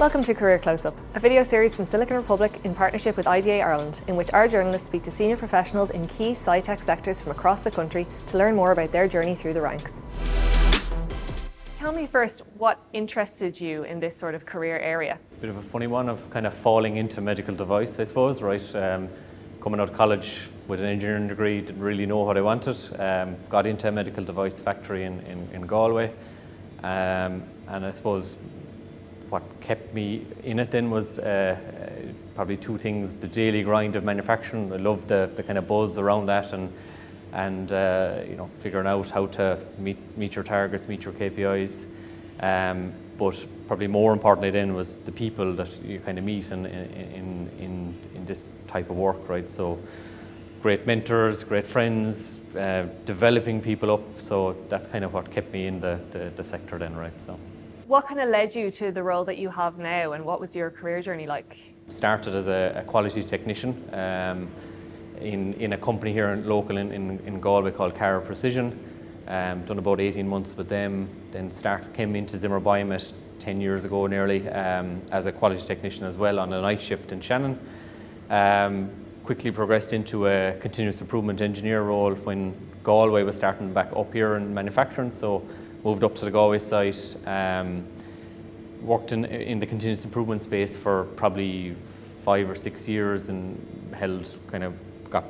Welcome to Career Close-Up, a video series from Silicon Republic in partnership with IDA Ireland, in which our journalists speak to senior professionals in key Sci-tech sectors from across the country to learn more about their journey through the ranks. Tell me first, what interested you in this sort of career area? Bit of a funny one of kind of falling into medical device, I suppose, right? Coming out of college with an engineering degree, didn't really know what I wanted. Got into a medical device factory in Galway. And I suppose what kept me in it then was probably two things: the daily grind of manufacturing. I loved the kind of buzz around that, and figuring out how to meet your targets, meet your KPIs. But probably more importantly then was the people that you kind of meet in this type of work, right? So great mentors, great friends, developing people up. So that's kind of what kept me in the sector then, right? So. What kind of led you to the role that you have now, and what was your career journey like? Started as a quality technician in a company here local in Galway called Cara Precision. Done about 18 months with them, then came into Zimmer Biomet 10 years ago nearly as a quality technician as well on a night shift in Shannon. Quickly progressed into a continuous improvement engineer role when Galway was starting back up here in manufacturing, so moved up to the Galway site. Worked in the continuous improvement space for probably 5 or 6 years and got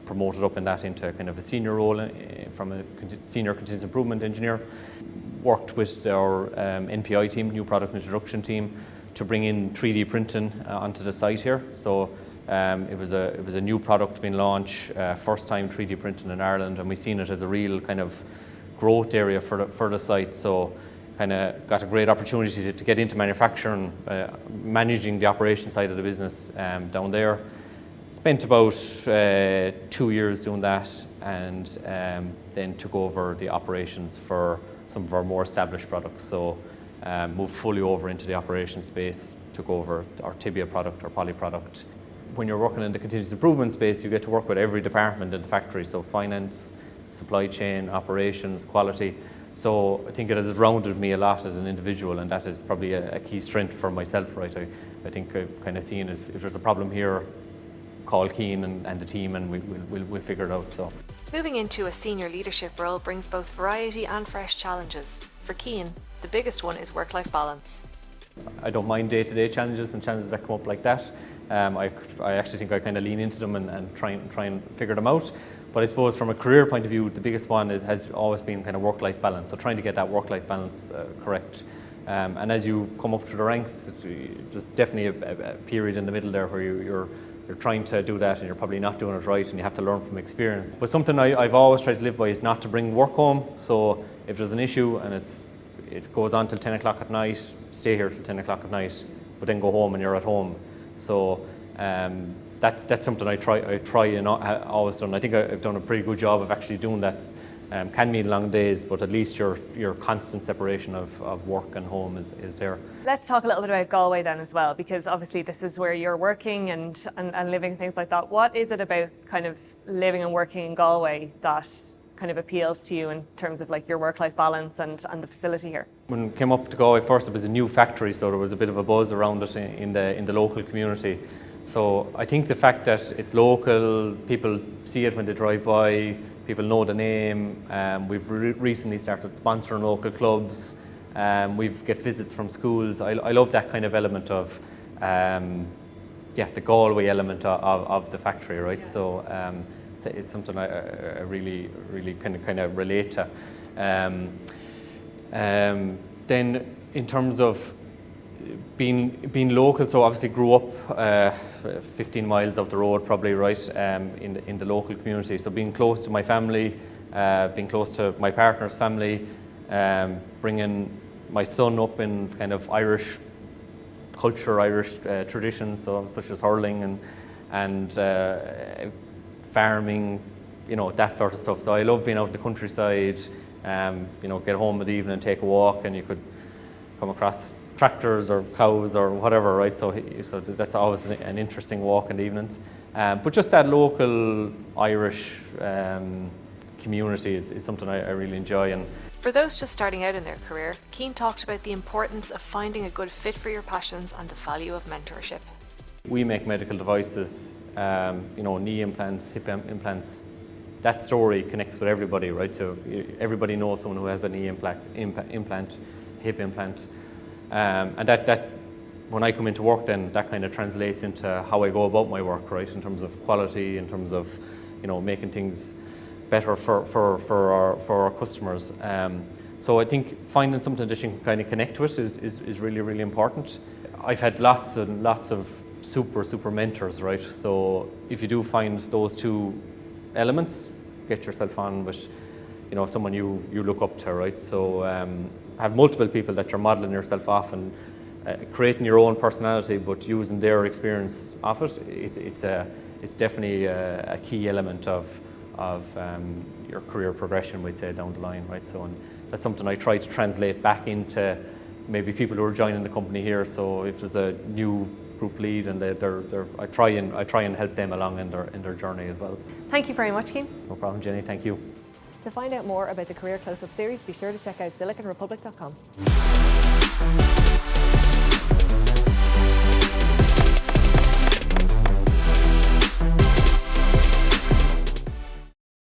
promoted up in that into kind of a senior role from a senior continuous improvement engineer. Worked with our NPI team, new product introduction team, to bring in 3D printing onto the site here. So it was a new product being launched, first time 3D printing in Ireland, and we seen it as a real kind of growth area for the site. So kind of got a great opportunity to get into manufacturing, managing the operation side of the business down there. Spent about 2 years doing that, and then took over the operations for some of our more established products. So moved fully over into the operations space, took over our tibia product, our poly product. When you're working in the continuous improvement space, you get to work with every department in the factory, so finance, supply chain, operations, quality. So I think it has rounded me a lot as an individual, and that is probably a key strength for myself, right? I think I've kind of seen if there's a problem here, call Cian and the team, and we'll figure it out. So moving into a senior leadership role brings both variety and fresh challenges. For Cian, the biggest one is work-life balance. I don't mind day-to-day challenges and challenges that come up like that. I actually think I kind of lean into them and try and figure them out. But I suppose from a career point of view, the biggest one has always been kind of work-life balance. So trying to get that work-life balance correct. And as you come up through the ranks, there's definitely a period in the middle there where you're trying to do that and you're probably not doing it right, and you have to learn from experience. But something I've always tried to live by is not to bring work home. So if there's an issue and it goes on till 10 o'clock at night, stay here till 10 o'clock at night, but then go home and you're at home. So that's something I try and always done. I think I've done a pretty good job of actually doing that. Can mean long days, but at least your constant separation of work and home is there. Let's talk a little bit about Galway then as well, because obviously this is where you're working and living, things like that. What is it about kind of living and working in Galway that kind of appeals to you in terms of like your work-life balance and the facility here? When I came up to Galway first, it was a new factory, so there was a bit of a buzz around it in the local community. So I think the fact that it's local, people see it when they drive by, people know the name. We've recently started sponsoring local clubs. We've get visits from schools. I love that kind of element of, the Galway element of the factory, right? Yeah. So it's something I really kind of relate to. Then in terms of being local, so obviously grew up 15 miles up the road probably, right, in the local community. So being close to my family, being close to my partner's family, bringing my son up in kind of Irish culture, Irish traditions, so such as hurling and farming, that sort of stuff. So I love being out in the countryside, get home in the evening and take a walk, and you could come across tractors or cows or whatever, right? So that's always an interesting walk in the evenings. But just that local Irish community is something I really enjoy. And for those just starting out in their career, Cian talked about the importance of finding a good fit for your passions and the value of mentorship. we make medical devices, knee implants, hip implants. That story connects with everybody, right? So everybody knows someone who has a knee implant, hip implant, and that when I come into work, then that kind of translates into how I go about my work, right? In terms of quality, in terms of making things better for our customers. So I think finding something that you can kind of connect with is really, really important. I've had lots and lots of super mentors, right? So if you do find those two elements, get yourself on with someone you look up to, right? So have multiple people that you're modeling yourself off and creating your own personality, but using their experience of it. It's definitely a key element of your career progression, we'd say, down the line, right? So and that's something I try to translate back into maybe people who are joining the company here. So if there's a new group lead and I try and help them along in their journey as well. Thank you very much, Cian. No problem, Jenny. Thank you. To find out more about the Career Close-Up series, be sure to check out siliconrepublic.com.